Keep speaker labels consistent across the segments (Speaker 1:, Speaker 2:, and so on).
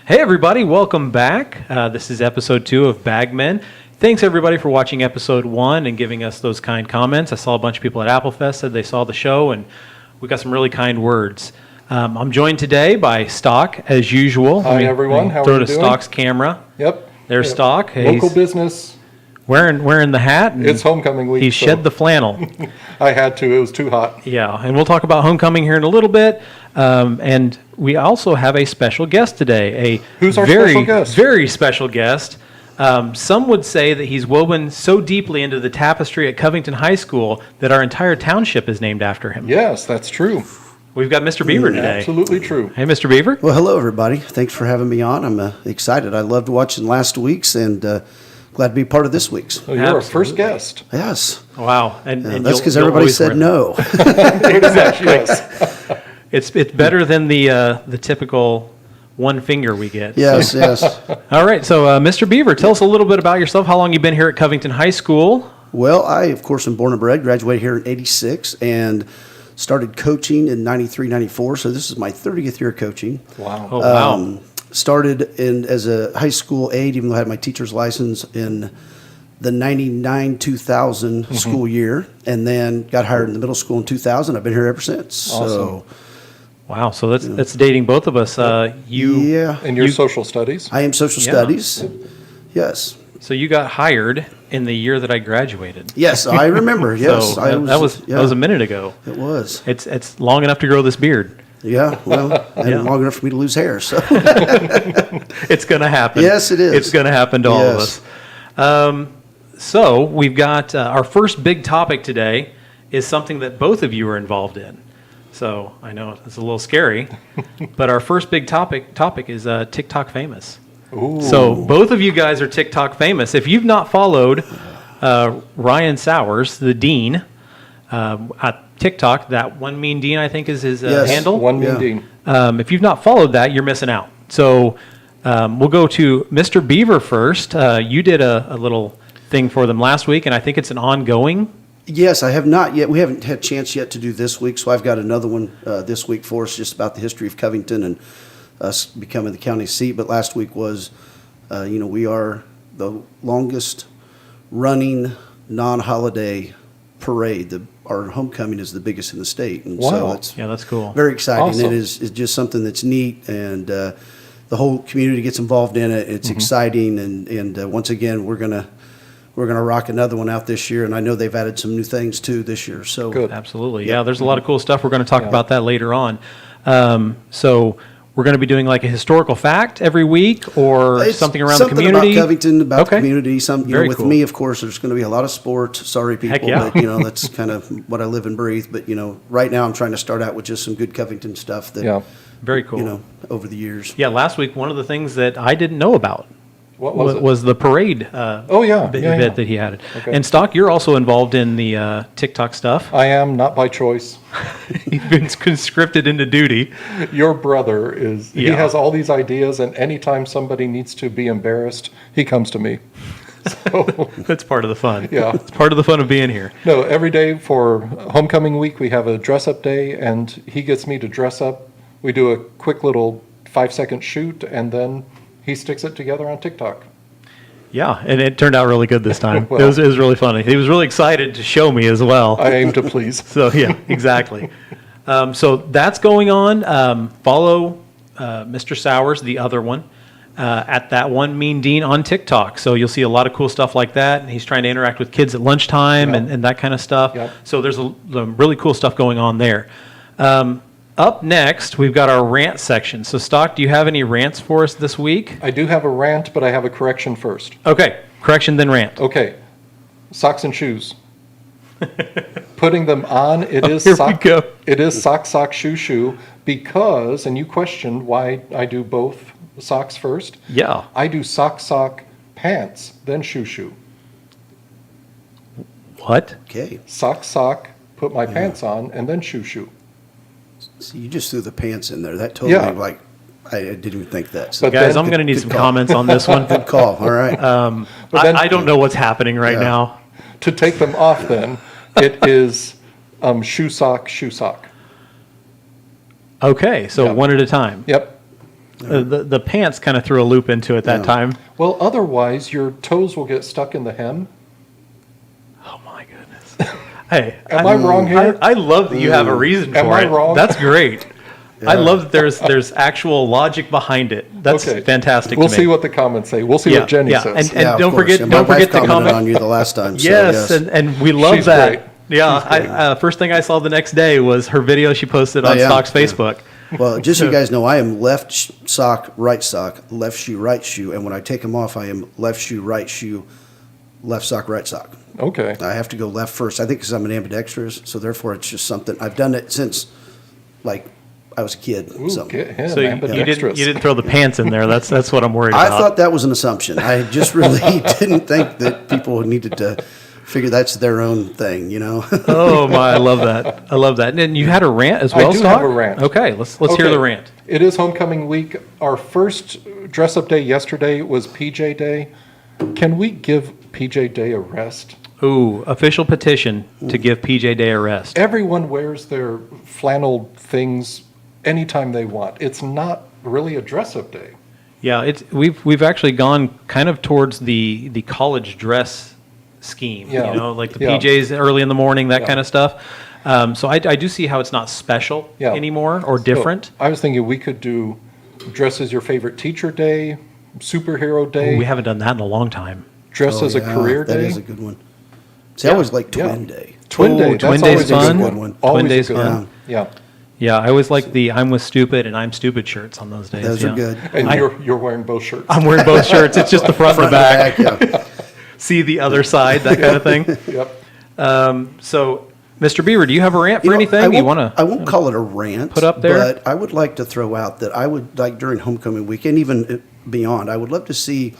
Speaker 1: Hey everybody, welcome back. This is episode 2 of Bagmen. Thanks everybody for watching episode 1 and giving us those kind comments. I saw a bunch of people at AppleFest said they saw the show and we got some really kind words. I'm joined today by Stock as usual.
Speaker 2: Hi everyone, how are you doing?
Speaker 1: Throw to Stock's camera.
Speaker 2: Yep.
Speaker 1: There's Stock.
Speaker 2: Hey, local business.
Speaker 1: Wearing the hat. And
Speaker 2: it's homecoming week.
Speaker 1: He shed the flannel.
Speaker 2: I had to. It was too hot.
Speaker 1: Yeah, and we'll talk about homecoming here in a little bit. And we also have a special guest today.
Speaker 2: Who's our special guest?
Speaker 1: Very special guest. Some would say that he's woven so deeply into the tapestry at Covington High School that our entire township is named after him.
Speaker 2: Yes, that's true.
Speaker 1: We've got Mr. Bever today.
Speaker 2: Absolutely true.
Speaker 1: Hey, Mr. Bever.
Speaker 3: Well, hello, everybody. Thanks for having me on. I'm excited. I loved watching last week's and glad to be part of this week's.
Speaker 2: So you're our first guest.
Speaker 3: Yes.
Speaker 1: Wow.
Speaker 3: And that's because everybody said no.
Speaker 2: Exactly. Yes.
Speaker 1: It's better than the typical one finger we get.
Speaker 3: Yes, yes.
Speaker 1: All right. So, Mr. Bever, tell us a little bit about yourself. How long you been here at Covington High School?
Speaker 3: Well, I, of course, am born and bred, graduated here in 86, and started coaching in 93, 94. So this is my 30th year of coaching.
Speaker 2: Wow.
Speaker 1: Oh, wow.
Speaker 3: Started as a high school aide, even though I had my teacher's license in the 99-2000 school year, and then got hired in the middle school in 2000. I've been here ever since.
Speaker 2: Awesome.
Speaker 3: So,
Speaker 1: Wow. So that's dating both of us.
Speaker 2: And your social studies?
Speaker 3: I am social studies. Yes.
Speaker 1: So you got hired in the year that I graduated.
Speaker 3: Yes, I remember. Yes,
Speaker 1: So that was a minute ago.
Speaker 3: It was.
Speaker 1: It's long enough to grow this beard.
Speaker 3: Yeah, well, and long enough for me to lose hair. So
Speaker 1: It's going to happen.
Speaker 3: Yes, it is.
Speaker 1: It's going to happen to all of us. So we've got our first big topic today is something that both of you are involved in. So I know it's a little scary, but our first big topic is TikTok famous.
Speaker 2: Ooh.
Speaker 1: So both of you guys are TikTok famous. If you've not followed Ryan Sowers, the dean, at TikTok, that One Mean Dean, I think is his handle.
Speaker 2: One Mean Dean.
Speaker 1: If you've not followed that, you're missing out. So we'll go to Mr. Bever first. You did a little thing for them last week, and I think it's an ongoing.
Speaker 3: yes, I have not yet. We haven't had a chance yet to do this week, so I've got another one this week for us, just about the history of Covington and us becoming the county seat. But last week was, we are the longest running non-holiday parade. Our homecoming is the biggest in the state, and
Speaker 2: Wow.
Speaker 3: so it's
Speaker 1: Yeah, that's cool.
Speaker 3: very exciting.
Speaker 2: Awesome.
Speaker 3: It is it's just something that's neat, and the whole community gets involved in it. It's exciting, and once again, we're gonna rock another one out this year, and I know they've added some new things too this year. So
Speaker 2: Good.
Speaker 1: Absolutely. Yeah, there's a lot of cool stuff. We're going to talk about that later on. So we're going to be doing like a historical fact every week or
Speaker 3: It's
Speaker 1: something around the community.
Speaker 3: about Covington, about
Speaker 1: Okay.
Speaker 3: the community.
Speaker 1: Very
Speaker 3: With
Speaker 1: cool.
Speaker 3: me, of course, there's going to be a lot of sports. Sorry, people,
Speaker 1: Heck yeah.
Speaker 3: but that's kind of what I live and breathe. But right now, I'm trying to start out with just some good Covington stuff that
Speaker 2: Yeah.
Speaker 1: Very cool.
Speaker 3: over the years.
Speaker 1: Yeah, last week, one of the things that I didn't know about
Speaker 2: What was it?
Speaker 1: was the parade
Speaker 2: Oh, yeah.
Speaker 1: bit
Speaker 2: Yeah, yeah.
Speaker 1: that he had.
Speaker 2: Okay.
Speaker 1: And Stock, you're also involved in the TikTok stuff.
Speaker 2: I am, not by choice.
Speaker 1: You've been conscripted into duty.
Speaker 2: Your brother is, he
Speaker 1: Yeah.
Speaker 2: has all these ideas, and anytime somebody needs to be embarrassed, he comes to me. So,
Speaker 1: That's part of the fun.
Speaker 2: Yeah.
Speaker 1: It's part of the fun of being here.
Speaker 2: no, every day for homecoming week, we have a dress-up day, and he gets me to dress up. We do a quick little 5-second shoot, and then he sticks it together on TikTok.
Speaker 1: Yeah, and it turned out really good this time.
Speaker 2: Well.
Speaker 1: it was really funny. He was really excited to show me as well.
Speaker 2: I aim to please.
Speaker 1: So yeah, exactly. So that's going on. Follow Mr. Sowers, the other one, at that One Mean Dean on TikTok. So you'll see a lot of cool stuff like that. And he's trying to interact with kids at lunchtime
Speaker 2: Yep.
Speaker 1: and that kind of stuff.
Speaker 2: Yep.
Speaker 1: So there's some really cool stuff going on there. Up next, we've got our rant section. So Stock, do you have any rants for us this week?
Speaker 2: I do have a rant, but I have a correction first.
Speaker 1: Okay, correction then rant.
Speaker 2: Okay, socks and shoes. Putting them on, it is
Speaker 1: here we
Speaker 2: sock.
Speaker 1: go.
Speaker 2: It is sock, sock, shoe, shoe, because, and you questioned why I do both socks first.
Speaker 1: Yeah.
Speaker 2: I do sock, sock, pants, then shoe, shoe.
Speaker 1: What?
Speaker 3: Okay,
Speaker 2: Sock, sock, put my pants on, and then shoe, shoe.
Speaker 3: so you just threw the pants in there. That told
Speaker 2: Yeah.
Speaker 3: me I didn't even think that. So
Speaker 2: But
Speaker 1: Guys,
Speaker 2: then-
Speaker 1: I'm going to need
Speaker 3: good
Speaker 1: some
Speaker 3: call.
Speaker 1: comments on this one.
Speaker 3: good call. All right.
Speaker 2: But then-
Speaker 1: I don't know what's happening right
Speaker 3: Yeah.
Speaker 1: now.
Speaker 2: To take them off, then it is shoe, sock, shoe, sock.
Speaker 1: Okay, so
Speaker 2: Yeah.
Speaker 1: one at a time.
Speaker 2: Yep.
Speaker 1: The pants kind of threw a loop into it that
Speaker 3: Yeah.
Speaker 1: time.
Speaker 2: Well, otherwise, your toes will get stuck in the hem.
Speaker 1: Oh my goodness. Hey,
Speaker 2: Am I wrong here?
Speaker 1: I love that you have a reason for
Speaker 2: Am I
Speaker 1: it.
Speaker 2: wrong?
Speaker 1: That's great. I
Speaker 3: Yeah.
Speaker 1: love that there's actual logic behind it. That's fantastic.
Speaker 2: We'll
Speaker 1: to
Speaker 2: see
Speaker 1: me.
Speaker 2: what the comments say. We'll see what Jenny says.
Speaker 1: And
Speaker 3: Yeah, of
Speaker 1: don't
Speaker 3: course.
Speaker 1: forget,
Speaker 3: And my
Speaker 1: don't forget
Speaker 3: wife
Speaker 1: to
Speaker 3: commented
Speaker 1: comment
Speaker 3: on you the last time. So
Speaker 1: Yes, and we love
Speaker 2: She's
Speaker 1: that.
Speaker 2: great.
Speaker 1: Yeah,
Speaker 2: She's great.
Speaker 1: first thing I saw the next day was her video she posted on
Speaker 3: Oh, yeah.
Speaker 1: Stock's
Speaker 3: Yeah.
Speaker 1: Facebook.
Speaker 3: Well, just so you guys know, I am left sock, right sock, left shoe, right shoe, and when I take them off, I am left shoe, left sock, right sock.
Speaker 2: Okay.
Speaker 3: I have to go left first. I think because I'm an ambidextrous, so therefore it's just something I've done it since, like, I was a kid.
Speaker 2: Ooh,
Speaker 3: so
Speaker 2: get him,
Speaker 1: So you
Speaker 2: ambidextrous.
Speaker 1: didn't throw the pants in there. That's what I'm worried
Speaker 3: I
Speaker 1: about.
Speaker 3: thought that was an assumption. I just really didn't think that people needed to figure that's their own thing, you know.
Speaker 1: Oh my, I love that. I love that. And you had a rant as
Speaker 2: I
Speaker 1: well,
Speaker 2: do
Speaker 1: Stock?
Speaker 2: have a rant.
Speaker 1: Okay, let's hear
Speaker 2: Okay.
Speaker 1: the rant.
Speaker 2: It is homecoming week. Our first dress-up day yesterday was PJ Day. Can we give PJ Day a rest?
Speaker 1: Ooh, official petition to give PJ Day a rest.
Speaker 2: Everyone wears their flannel things anytime they want. It's not really a dress-up day.
Speaker 1: Yeah, we've actually gone kind of towards the college dress scheme.
Speaker 2: Yeah.
Speaker 1: You know, like the
Speaker 2: Yeah.
Speaker 1: PJs early in the morning, that
Speaker 2: Yeah.
Speaker 1: kind of stuff. So I do see how it's not special
Speaker 2: Yeah.
Speaker 1: anymore or different.
Speaker 2: So I was thinking we could do dress as your favorite teacher day, superhero day,
Speaker 1: We haven't done that in a long time.
Speaker 2: dress
Speaker 3: Oh,
Speaker 2: as a
Speaker 3: yeah,
Speaker 2: career
Speaker 3: That
Speaker 2: day.
Speaker 3: is a good one. See, I always like
Speaker 2: Yeah.
Speaker 3: Twin Day.
Speaker 2: Twin
Speaker 1: Oh,
Speaker 2: day.
Speaker 1: Twin
Speaker 2: That's
Speaker 1: Day's
Speaker 2: always a good
Speaker 1: fun.
Speaker 2: one.
Speaker 3: Twin
Speaker 2: Always a
Speaker 1: Day's
Speaker 2: good
Speaker 1: fun.
Speaker 2: one. Yeah.
Speaker 1: Yeah, I always like the I'm with stupid and I'm stupid shirts on those days.
Speaker 3: Those
Speaker 1: yeah.
Speaker 3: are good.
Speaker 2: And
Speaker 1: I-
Speaker 2: you're wearing both shirts.
Speaker 1: I'm wearing both shirts. It's just the front and the back.
Speaker 3: Yeah.
Speaker 1: See the other side, that kind of thing.
Speaker 2: Yep.
Speaker 1: So, Mr. Beaver, do you have a rant for
Speaker 3: You know,
Speaker 1: anything you want
Speaker 3: I
Speaker 1: to?
Speaker 3: won't call it a rant.
Speaker 1: put up there?
Speaker 3: But I would like to throw out that I would like during homecoming week and even beyond, I would love to see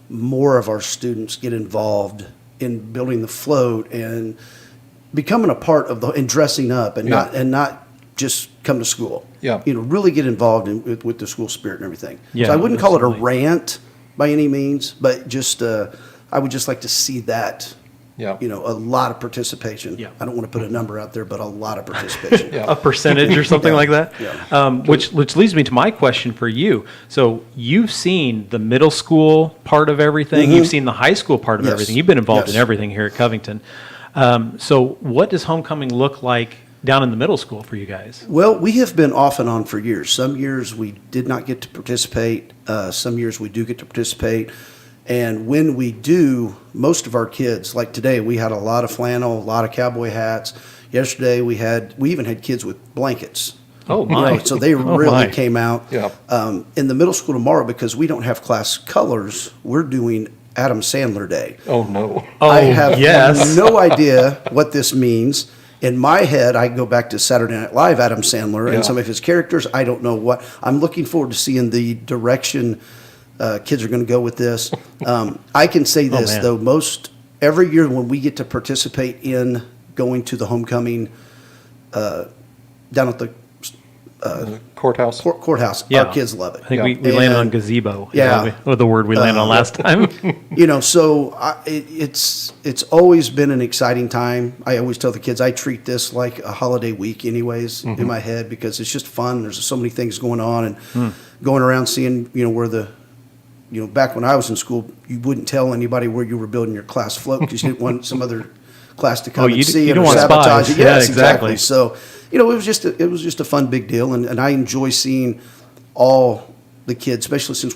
Speaker 3: more of our students get involved in building the float and becoming a part of and dressing up and
Speaker 2: Yeah.
Speaker 3: not just come to school.
Speaker 2: Yeah.
Speaker 3: You know, really get involved with the school spirit and everything.
Speaker 1: Yeah,
Speaker 3: so I wouldn't call it a
Speaker 1: absolutely.
Speaker 3: rant by any means, but just I would just like to see that.
Speaker 2: Yeah.
Speaker 3: You know, a lot of participation.
Speaker 1: Yeah.
Speaker 3: I don't want to put a number out there, but a lot of participation.
Speaker 2: Yeah.
Speaker 1: A percentage or something
Speaker 3: Yeah,
Speaker 1: like that?
Speaker 3: yeah.
Speaker 1: Which leads me to my question for you. So you've seen the middle school part of everything. You've seen the high school part of
Speaker 3: Yes.
Speaker 1: everything. You've been involved in
Speaker 3: Yes.
Speaker 1: everything here at Covington. So what does homecoming look like down in the middle school for you guys?
Speaker 3: Well, we have been off and on for years. Some years we did not get to participate. Some years we do get to participate. And when we do, most of our kids, like today, we had a lot of flannel, a lot of cowboy hats. Yesterday we even had kids with blankets.
Speaker 1: Oh,
Speaker 3: You know,
Speaker 1: my.
Speaker 3: so they
Speaker 1: Oh,
Speaker 3: really
Speaker 1: my.
Speaker 3: came out.
Speaker 2: Yeah.
Speaker 3: In the middle school tomorrow, because we don't have class colors, we're doing Adam Sandler Day.
Speaker 2: Oh, no.
Speaker 1: Oh,
Speaker 3: I have
Speaker 1: yes.
Speaker 3: no idea what this means. In my head, I go back to Saturday Night Live, Adam Sandler,
Speaker 2: Yeah.
Speaker 3: and some of his characters. I don't know what. I'm looking forward to seeing the direction kids are going to go with this. I can say this,
Speaker 1: man.
Speaker 3: though, every year when we get to participate in going to the homecoming down at the
Speaker 2: Courthouse.
Speaker 3: courthouse,
Speaker 1: Yeah.
Speaker 3: our kids love it.
Speaker 1: I think we landed on gazebo.
Speaker 3: Yeah.
Speaker 1: Or the word we landed on last time.
Speaker 3: You know, so it's always been an exciting time. I always tell the kids I treat this like a holiday week, anyways, in my head because it's just fun. There's so many things going on and going around seeing where back when I was in school, you wouldn't tell anybody where you were building your class float because you didn't want some other class to come
Speaker 1: you
Speaker 3: and see
Speaker 1: you
Speaker 3: it
Speaker 1: don't
Speaker 3: or
Speaker 1: want
Speaker 3: sabotage
Speaker 1: spies.
Speaker 3: it.
Speaker 1: Yeah,
Speaker 3: Yes,
Speaker 1: exactly.
Speaker 3: So it was just a fun big deal, and I enjoy seeing all the kids, especially since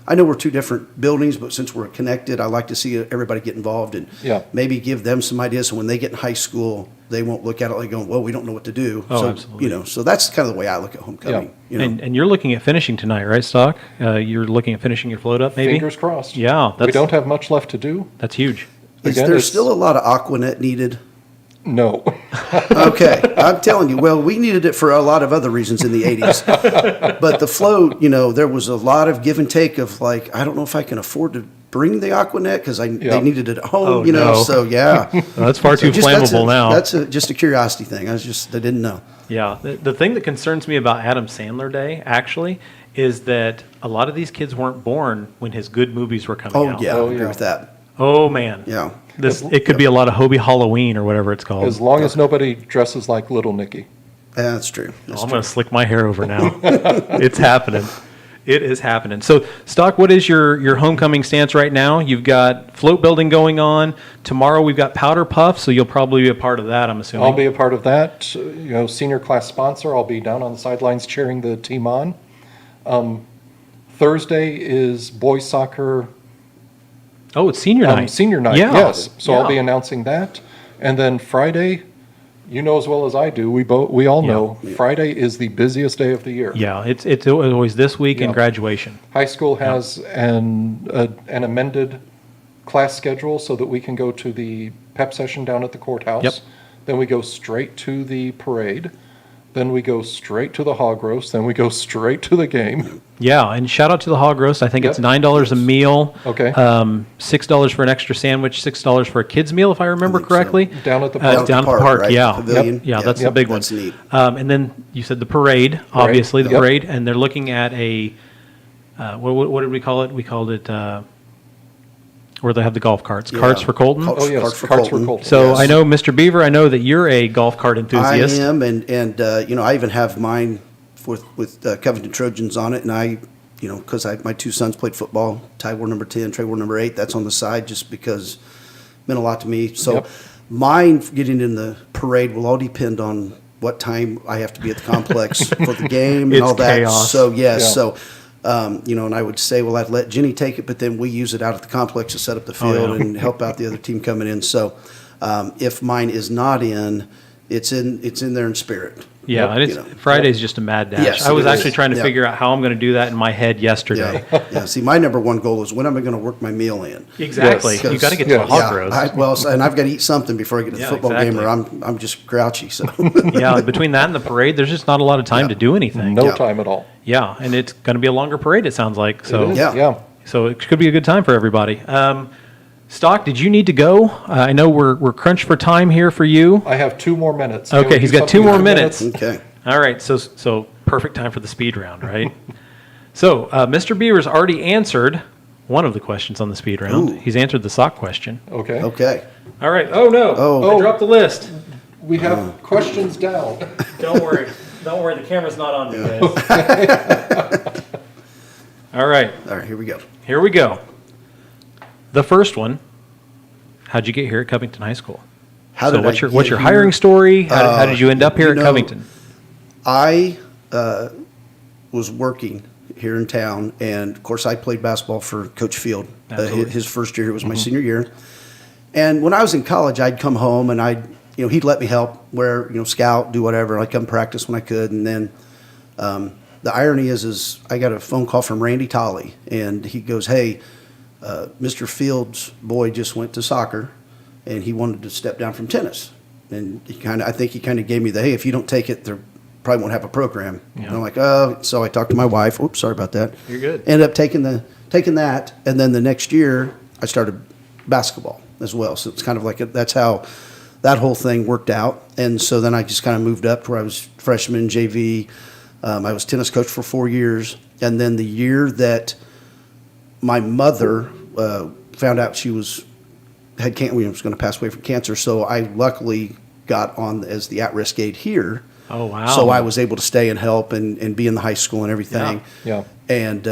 Speaker 3: I know we're two different buildings, but since we're connected, I like to see everybody get involved and
Speaker 2: Yeah.
Speaker 3: maybe give them some ideas. So when they get in high school, they won't look at it like going, "Well, we don't know what to do."
Speaker 1: Oh,
Speaker 3: so,
Speaker 1: absolutely.
Speaker 3: So that's kind of the way I look at homecoming.
Speaker 2: Yeah.
Speaker 1: And you're looking at finishing tonight, right, Stock? You're looking at finishing your float up, maybe?
Speaker 2: Fingers crossed.
Speaker 1: Yeah,
Speaker 2: We don't have much left to do.
Speaker 1: That's huge.
Speaker 3: Is
Speaker 2: Again,
Speaker 3: there
Speaker 2: it's-
Speaker 3: still a lot of Aquanet needed?
Speaker 2: No.
Speaker 3: Okay, I'm telling you. Well, we needed it for a lot of other reasons in the '80s, but the float, there was a lot of give and take of like, I don't know if I can afford to bring the Aquanet because they needed it at home,
Speaker 1: Oh, no.
Speaker 3: So yeah,
Speaker 1: That's far too flammable now.
Speaker 3: That's just a curiosity thing. I didn't know.
Speaker 1: Yeah, the thing that concerns me about Adam Sandler Day, actually, is that a lot of these kids weren't born when his good movies were coming
Speaker 3: Oh
Speaker 1: out.
Speaker 3: yeah,
Speaker 2: Oh,
Speaker 3: I agree
Speaker 2: yeah.
Speaker 3: with that.
Speaker 1: Oh, man.
Speaker 3: Yeah.
Speaker 1: It could be a lot of Hobie Halloween or whatever it's called.
Speaker 2: As long as nobody dresses like Little Nicky.
Speaker 3: Yeah, that's true. That's
Speaker 1: I'm
Speaker 3: true.
Speaker 1: going to slick my hair over now. It's happening. It is happening. So, Stock, what is your homecoming stance right now? You've got float building going on. Tomorrow we've got powder puff, so you'll probably be a part of that, I'm assuming.
Speaker 2: I'll be a part of that. Senior class sponsor. I'll be down on the sidelines cheering the team on. Thursday is boys soccer.
Speaker 1: Oh, it's senior night.
Speaker 2: Senior night,
Speaker 1: Yeah.
Speaker 2: yes. So I'll be
Speaker 1: Yeah.
Speaker 2: announcing that. And then Friday, you know as well as I do, we all know, Friday is the busiest day of the year.
Speaker 1: Yeah, it's always this week in
Speaker 2: Yeah.
Speaker 1: graduation.
Speaker 2: High school has an amended class schedule so that we can go to the pep session down at the courthouse.
Speaker 1: Yep.
Speaker 2: Then we go straight to the parade. Then we go straight to the hog roast. Then we go straight to the game.
Speaker 1: Yeah, and shout out to the Hog Roast. I think it's
Speaker 2: Yep.
Speaker 1: $9 a meal.
Speaker 2: Okay.
Speaker 1: $6 for an extra sandwich, $6 for a kid's meal, if I remember
Speaker 3: think so.
Speaker 1: correctly.
Speaker 2: Down at the
Speaker 1: It's
Speaker 2: park.
Speaker 1: down at the park,
Speaker 3: right?
Speaker 1: yeah.
Speaker 3: Pavilion.
Speaker 1: Yeah, that's
Speaker 2: Yep.
Speaker 1: the big one.
Speaker 3: That's neat.
Speaker 1: And then you said the parade, obviously, the
Speaker 2: Yep.
Speaker 1: parade, and they're looking at a, what did we call it? We called it, where they have the golf carts, carts
Speaker 3: Yeah.
Speaker 1: for Colton.
Speaker 2: Oh, yes,
Speaker 3: Carts for
Speaker 2: carts for
Speaker 3: Colton.
Speaker 2: Colton.
Speaker 1: So
Speaker 3: Yes.
Speaker 1: I know, Mr. Beaver, I know that you're a golf cart enthusiast.
Speaker 3: I am, and I even have mine with Covington Trojans on it, and because my two sons played football. Ty wore number 10, Trey wore number 8. That's on the side just because it meant a lot to me. So
Speaker 2: Yep.
Speaker 3: mine getting in the parade will all depend on what time I have to be at the complex for the game and
Speaker 1: It's
Speaker 3: all that.
Speaker 1: chaos.
Speaker 3: So yes,
Speaker 2: Yeah.
Speaker 3: so. And I would say, well, I'd let Jenny take it, but then we use it out at the complex to set up the field
Speaker 1: yeah.
Speaker 3: and help out the other team coming in. So, if mine is not in, it's in there in spirit.
Speaker 1: Yeah, and it's,
Speaker 3: You know.
Speaker 1: Friday's just a mad dash.
Speaker 3: Yes,
Speaker 1: I was
Speaker 3: it
Speaker 1: actually
Speaker 3: is.
Speaker 1: trying to
Speaker 3: Yeah.
Speaker 1: figure out how I'm going to do that in my head yesterday.
Speaker 3: Yeah, yeah. See, my number one goal is when am I going to work my meal in?
Speaker 1: Exactly.
Speaker 2: Yes.
Speaker 1: You got to get to a
Speaker 2: Yes.
Speaker 1: hog
Speaker 3: Yeah,
Speaker 1: roast.
Speaker 3: and I've got to eat something before I get to the
Speaker 1: Yeah,
Speaker 3: football game,
Speaker 1: exactly.
Speaker 3: or I'm just grouchy. So,
Speaker 1: Yeah, between that and the parade, there's just not a lot of time to do anything.
Speaker 2: No
Speaker 3: Yeah.
Speaker 2: time at all.
Speaker 1: Yeah, and it's going to be a longer parade, it sounds like.
Speaker 2: It
Speaker 1: So,
Speaker 2: is,
Speaker 3: Yeah.
Speaker 2: yeah.
Speaker 1: so it could be a good time for everybody. Stock, did you need to go? I know we're crunched for time here for you.
Speaker 2: I have 2 more minutes.
Speaker 1: Okay,
Speaker 2: Can we
Speaker 1: he's
Speaker 2: do
Speaker 1: got 2
Speaker 2: something in
Speaker 1: more
Speaker 2: 2
Speaker 1: minutes.
Speaker 3: okay.
Speaker 1: All right, so perfect time for the speed round, right? So, Mr. Beaver's already answered one of the questions on the speed round.
Speaker 3: Ooh.
Speaker 1: He's answered the sock question.
Speaker 2: Okay.
Speaker 3: Okay.
Speaker 1: All right. Oh no!
Speaker 3: Oh.
Speaker 1: I dropped the list.
Speaker 2: We have questions down.
Speaker 1: Don't worry. Don't worry. The camera's not on me, guys. All right.
Speaker 3: All right, here we go.
Speaker 1: Here we go. The first one. How'd you get here at Covington High School?
Speaker 3: How
Speaker 1: So
Speaker 3: did
Speaker 1: what's
Speaker 3: I
Speaker 1: your
Speaker 3: get
Speaker 1: what's your
Speaker 3: here?
Speaker 1: hiring story? How did you end up here
Speaker 3: you
Speaker 1: at
Speaker 3: know,
Speaker 1: Covington?
Speaker 3: I was working here in town, and of course, I played basketball for Coach Field.
Speaker 1: Absolutely.
Speaker 3: His first year, it was my senior year. And when I was in college, I'd come home and he'd let me help scout, do whatever. I'd come practice when I could. And then the irony is I got a phone call from Randy Tolley, and he goes, "Hey, Mr. Field's boy just went to soccer, and he wanted to step down from tennis." And I think he kind of gave me the, "Hey, if you don't take it, they're probably won't have a program."
Speaker 1: Yeah.
Speaker 3: And I'm like, "Oh," so I talked to my wife. Oops, sorry about that.
Speaker 1: You're good.
Speaker 3: Ended up taking that, and then the next year I started basketball as well. So it's kind of like that's how that whole thing worked out. And so then I just kind of moved up to where I was freshman, JV. I was tennis coach for 4 years, and then the year that my mother found out she was going to pass away from cancer, so I luckily got on as the at-risk aide here.
Speaker 1: Oh wow!
Speaker 3: So I was able to stay and help and be in the high school and everything.
Speaker 2: Yeah.
Speaker 3: And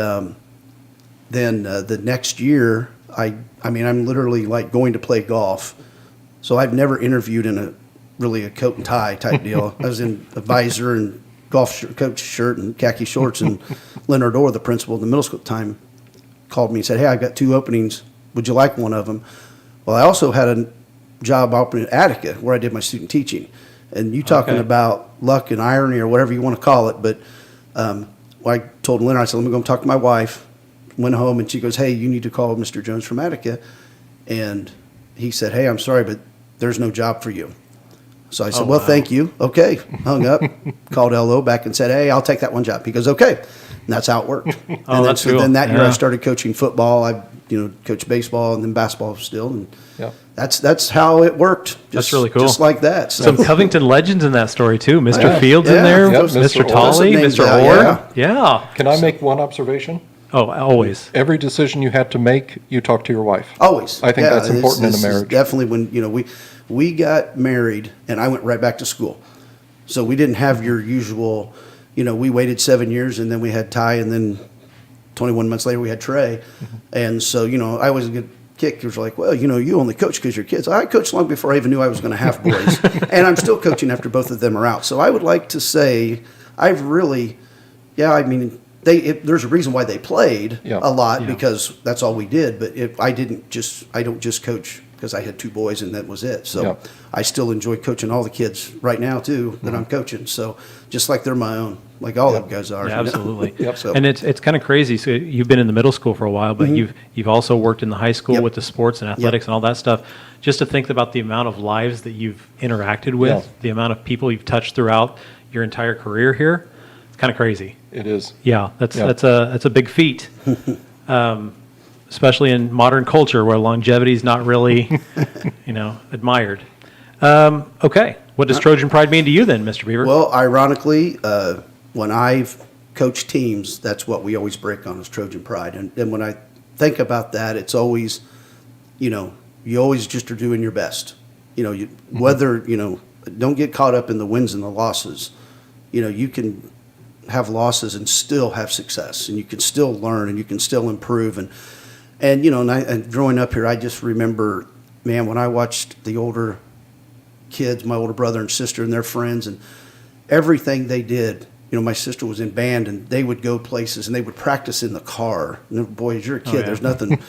Speaker 3: then the next year, I'm literally like going to play golf. So I've never interviewed in a coat and tie type deal. I was in a visor and coach shirt and khaki shorts. And Leonard Orr, the principal of the middle school at the time, called me and said, "Hey, I've got 2 openings. Would you like one of them?" Well, I also had a job opening at Attica where I did my student teaching. And you talking
Speaker 1: Okay.
Speaker 3: about luck and irony or whatever you want to call it. But I told Leonard, I said, "Let me go talk to my wife." Went home and she goes, "Hey, you need to call Mr. Jones from Attica." And he said, "Hey, I'm sorry, but there's no job for you." So I said,
Speaker 1: Oh,
Speaker 3: "Well,
Speaker 1: wow.
Speaker 3: thank you." Okay. Hung up, called LO back and said, "Hey, I'll take that one job." He goes, "Okay." And that's how it worked. And
Speaker 1: that's
Speaker 3: so
Speaker 1: cool.
Speaker 3: then that year I
Speaker 1: Yeah.
Speaker 3: started coaching football. I coached baseball and then basketball still. And
Speaker 2: Yeah.
Speaker 3: that's how it worked.
Speaker 1: That's really cool.
Speaker 3: Just like that. So
Speaker 1: Some Covington legends in that story too. Mr.
Speaker 3: Yeah.
Speaker 1: Fields in
Speaker 3: Yeah.
Speaker 1: there,
Speaker 2: Yep,
Speaker 1: Mr.
Speaker 2: Mr. Orr.
Speaker 1: Tolley,
Speaker 3: Those names
Speaker 1: Mr.
Speaker 3: out,
Speaker 1: Orr. Yeah.
Speaker 2: Can I make one observation?
Speaker 1: Oh, always.
Speaker 2: Every decision you had to make, you talk to your wife.
Speaker 3: always.
Speaker 2: I think that's
Speaker 3: this-
Speaker 2: important in a
Speaker 3: this is
Speaker 2: marriage.
Speaker 3: Definitely when, we got married and I went right back to school. So we didn't have your usual, we waited 7 years and then we had Ty and then 21 months later, we had Trey. And so, I always get kickers like, well, you only coach because your kids. I coached long before I even knew I was going to have boys. And I'm still coaching after both of them are out. So I would like to say I've really, there's a reason why they played a lot because that's all we did. But I don't just coach because I had two boys and that was it. So I still enjoy coaching all the kids right now too that I'm coaching. So just like they're my own, like all of guys are.
Speaker 1: Yeah, absolutely.
Speaker 3: So,
Speaker 1: and it's kind of crazy. So you've been in the middle school for a while, but you've also worked in the high school with the sports and athletics and all that stuff. Just to think about the amount of lives that you've interacted with, the amount of people you've touched throughout your entire career here, it's kind of crazy.
Speaker 2: It is.
Speaker 1: Yeah, that's a big feat. Especially in modern culture where longevity is not really, admired. Okay, what does Trojan Pride mean to you then, Mr. Beaver?
Speaker 3: Well, ironically, when I've coached teams, that's what we always break on is Trojan Pride. And when I think about that, it's always, you always just are doing your best. Whether, don't get caught up in the wins and the losses. You can have losses and still have success, and you can still learn and you can still improve. And growing up here, I just remember, man, when I watched the older kids, my older brother and sister and their friends, and everything they did. My sister was in band, and they would go places, and they would practice in the car. And boy, as you're a kid, there's nothing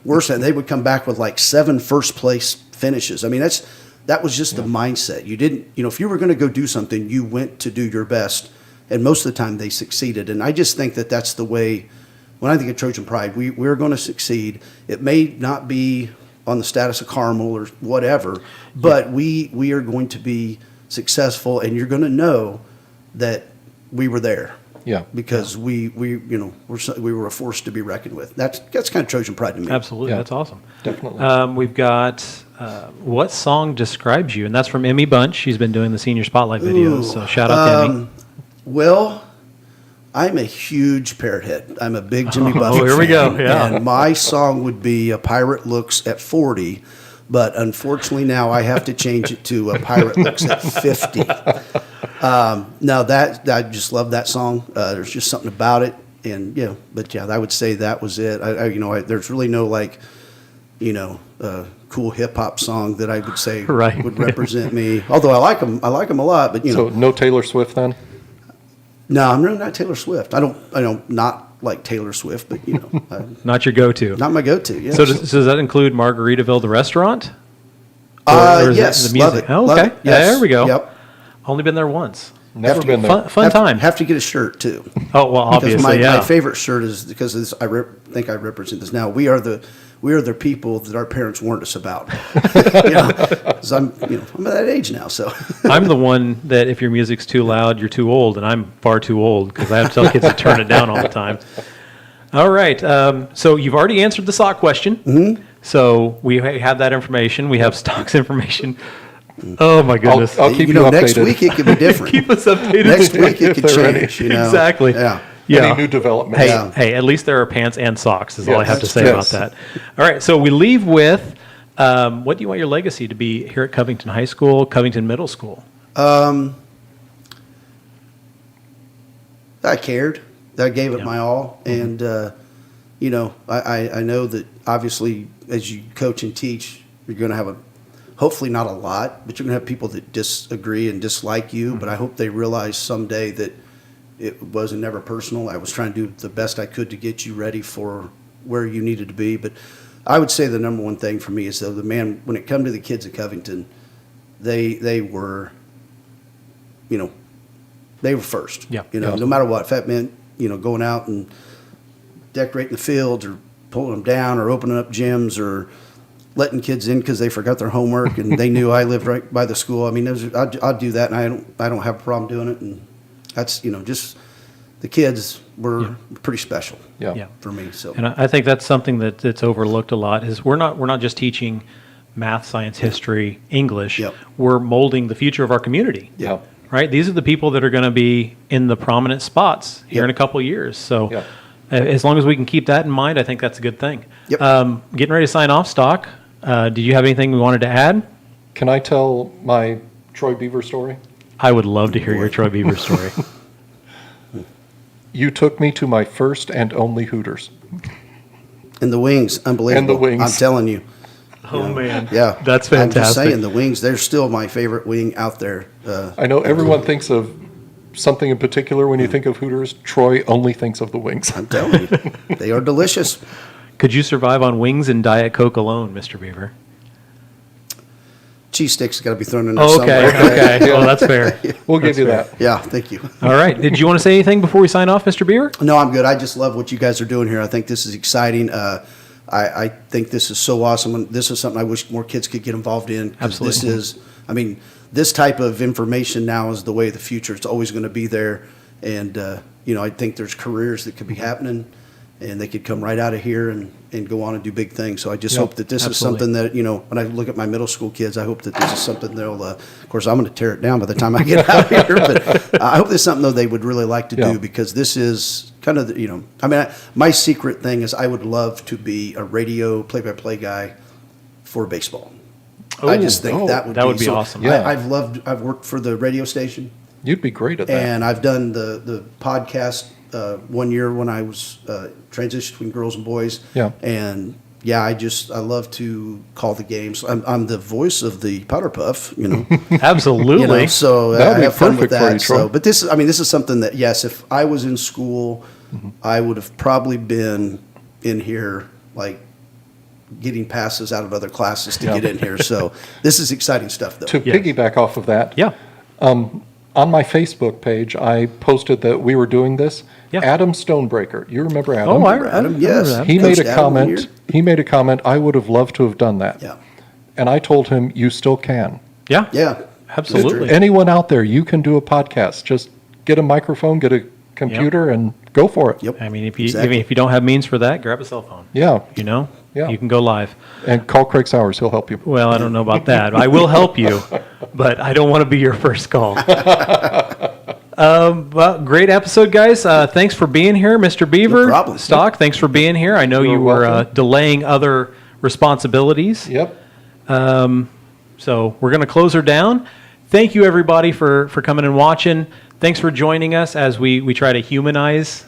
Speaker 3: worse than they would come back with like 7 first-place finishes. I mean, that was just the mindset. You didn't, if you were going to go do something, you went to do your best, and most of the time they succeeded. And I just think that that's the way. When I think of Trojan Pride, we're going to succeed. It may not be on the status of Carmel or whatever, but we are going to be successful, and you're going to know that we were there.
Speaker 2: Yeah.
Speaker 3: Because we were a force to be reckoned with. That's kind of Trojan Pride to me.
Speaker 1: Absolutely, that's awesome.
Speaker 2: Definitely.
Speaker 1: We've got what song describes you, and that's from Emmy Bunch. She's been doing the Senior Spotlight videos, so shout out to Emmy.
Speaker 3: Well, I'm a huge Parrot head. I'm a big Jimmy Buffett
Speaker 1: here we
Speaker 3: fan,
Speaker 1: go, yeah.
Speaker 3: And my song would be A Pirate Looks at 40, but unfortunately now I have to change it to A Pirate Looks at 50. Now I just love that song. There's just something about it, and I would say that was it. There's really no cool hip hop song that I would say would represent me. Although I like them a lot, but
Speaker 2: So no Taylor Swift then?
Speaker 3: No, I'm really not Taylor Swift. I don't not like Taylor Swift, but
Speaker 1: Not your go-to.
Speaker 3: not my go-to. Yeah.
Speaker 1: So does that include Margaritaville, the restaurant? Or is
Speaker 3: yes,
Speaker 1: it the music?
Speaker 3: love it.
Speaker 1: Oh,
Speaker 3: Love
Speaker 1: okay.
Speaker 3: it. Yes.
Speaker 1: There we go.
Speaker 3: Yep.
Speaker 1: Only been there once.
Speaker 2: Never been there.
Speaker 1: Fun time.
Speaker 3: Have to get a shirt too.
Speaker 1: Oh, well,
Speaker 3: Because
Speaker 1: obviously,
Speaker 3: my favorite shirt is because think I represent this now. We are the people that our parents warned us about. 'Cause I'm at that age now, so.
Speaker 1: I'm the one that if your music's too loud, you're too old, and I'm far too old because I have to tell kids to turn it down all the time. All right. So you've already answered the sock question. Mm-hmm. So we have that information. We have stocks information. Oh my goodness!
Speaker 2: I'll keep you updated.
Speaker 3: Next week it could be different.
Speaker 1: Keep us updated.
Speaker 3: Next week it
Speaker 2: If
Speaker 3: could
Speaker 2: they're ready.
Speaker 3: change.
Speaker 1: Exactly.
Speaker 3: Yeah.
Speaker 1: Yeah.
Speaker 2: Any new developments?
Speaker 1: Hey,
Speaker 3: Yeah.
Speaker 1: hey, at least there are pants and socks is all I
Speaker 2: Yes.
Speaker 1: have to say
Speaker 2: Yes.
Speaker 1: about that. All right, so we leave with, what do you want your legacy to be here at Covington High School, Covington Middle School?
Speaker 3: I cared. I gave it my all. And, I know that obviously as you coach and teach, you're going to have hopefully not a lot, but you're going to have people that disagree and dislike you. But I hope they realize someday that it wasn't never personal. I was trying to do the best I could to get you ready for where you needed to be. But I would say the number one thing for me is though when it come to the kids at Covington, they were, they were first.
Speaker 1: Yeah.
Speaker 3: No matter what. If that meant, going out and decorating the fields or pulling them down or opening up gyms or letting kids in because they forgot their homework and they knew I lived right by the school. I mean, I'd do that, and I don't have a problem doing it. And that's just the kids were pretty special for me. So,
Speaker 1: And I think that's something that's overlooked a lot is we're not just teaching math, science, history, English.
Speaker 3: Yep.
Speaker 1: We're molding the future of our community.
Speaker 2: Yeah.
Speaker 1: Right? These are the people that are going to be in the prominent spots here in a couple of years. So
Speaker 2: Yep.
Speaker 1: as long as we can keep that in mind, I think that's a good thing.
Speaker 3: Yep.
Speaker 1: Getting ready to sign off, Stock. Did you have anything we wanted to add?
Speaker 2: Can I tell my Troy Beaver story?
Speaker 1: I would love to hear your Troy Beaver story.
Speaker 2: You took me to my first and only Hooters.
Speaker 3: And the wings, unbelievable.
Speaker 2: And the wings.
Speaker 3: I'm telling you.
Speaker 1: Oh, man.
Speaker 3: Yeah.
Speaker 1: That's
Speaker 3: I'm just
Speaker 1: fantastic.
Speaker 3: saying, the wings, they're still my favorite wing out there.
Speaker 2: I know everyone thinks of something in particular when you think of Hooters. Troy only thinks of the wings.
Speaker 3: I'm telling you, they are delicious.
Speaker 1: Could you survive on wings and Diet Coke alone, Mr. Beaver?
Speaker 3: Cheese sticks got to be thrown in there
Speaker 1: Oh, okay,
Speaker 3: somewhere.
Speaker 1: okay. Well, that's fair.
Speaker 2: We'll give you that.
Speaker 3: Yeah, thank you.
Speaker 1: All right. Did you want to say anything before we sign off, Mr. Beaver?
Speaker 3: No, I'm good. I just love what you guys are doing here. I think this is exciting. I think this is so awesome. And this is something I wish more kids could get involved in. 'Cause
Speaker 1: Absolutely.
Speaker 3: This is, I mean, this type of information now is the way of the future. It's always going to be there. And, I think there's careers that could be happening, and they could come right out of here and go on and do big things. So I just
Speaker 2: Yeah,
Speaker 3: hope that this
Speaker 1: absolutely.
Speaker 3: is something that, when I look at my middle school kids, I hope that this is something they'll, of course, I'm going to tear it down by the time I get out of here. But I hope this is something, though, they would really like to
Speaker 2: Yeah.
Speaker 3: do, because this is kind of, my secret thing is I would love to be a radio play-by-play guy for baseball. I just think that would be
Speaker 1: so- awesome.
Speaker 2: Yeah.
Speaker 3: I've worked for the radio station,
Speaker 2: You'd be great at that.
Speaker 3: and I've done the podcast 1 year when I was transitioned between girls and boys.
Speaker 2: Yeah.
Speaker 3: And yeah, I love to call the games. I'm the voice of the Powder Puff,
Speaker 1: Absolutely.
Speaker 3: so
Speaker 2: That would
Speaker 3: I
Speaker 2: be
Speaker 3: have fun with
Speaker 2: perfect for you,
Speaker 3: that.
Speaker 2: Troy.
Speaker 3: So, but this is something that, yes, if I was in school, I would have probably been in here, like, getting passes out of other classes to get in here. So this is exciting stuff, though.
Speaker 2: To
Speaker 1: Yes.
Speaker 2: piggyback off of that,
Speaker 1: Yeah.
Speaker 2: on my Facebook page, I posted that we were doing this.
Speaker 1: Yeah.
Speaker 2: Adam Stonebreaker, you remember Adam?
Speaker 1: Oh, I
Speaker 3: Adam,
Speaker 1: remember
Speaker 3: yes.
Speaker 1: that.
Speaker 2: He made
Speaker 3: Coached
Speaker 2: a
Speaker 3: Adam 1
Speaker 2: comment.
Speaker 3: year.
Speaker 2: He made a comment. I would have loved to have done that.
Speaker 3: Yeah.
Speaker 2: And I told him, you still can.
Speaker 1: Yeah.
Speaker 3: Yeah.
Speaker 1: Absolutely.
Speaker 2: Anyone out there, you can do a podcast. Just get a microphone, get a computer, and go for it.
Speaker 3: Yep.
Speaker 1: I mean, if
Speaker 3: Exactly.
Speaker 1: you don't have means for that, grab a cell phone.
Speaker 2: Yeah. Yeah.
Speaker 1: You can go live.
Speaker 2: And call Craig Sowers. He'll help you.
Speaker 1: Well, I don't know about that. I will help you, but I don't want to be your first call. Well, great episode, guys. Thanks for being here, Mr. Beaver.
Speaker 3: No problem.
Speaker 1: Stock, thanks for being here. I know
Speaker 2: You're
Speaker 1: you were
Speaker 2: welcome.
Speaker 1: delaying other responsibilities.
Speaker 2: Yep.
Speaker 1: So we're going to close her down. Thank you, everybody, for coming and watching. Thanks for joining us as we try to humanize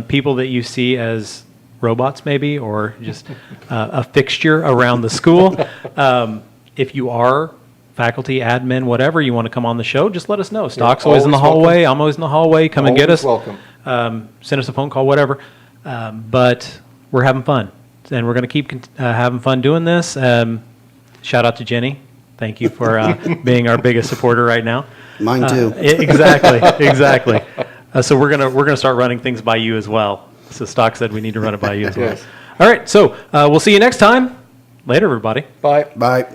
Speaker 1: people that you see as robots, maybe, or just a fixture around the school. If you are faculty, admin, whatever, you want to come on the show, just let us know. Stock's always in the
Speaker 2: always
Speaker 1: hallway. I'm always in the hallway. Come and get
Speaker 2: Always
Speaker 1: us.
Speaker 2: welcome.
Speaker 1: Send us a phone call, whatever. But we're having fun, and we're going to keep having fun doing this. Shout out to Jenny. Thank you for being our biggest supporter right now.
Speaker 3: Mine too.
Speaker 1: Exactly. So we're gonna start running things by you as well. So Stock said we need to run it by you as well.
Speaker 2: Yes.
Speaker 1: All right. So we'll see you next time. Later, everybody.
Speaker 2: Bye.
Speaker 3: Bye.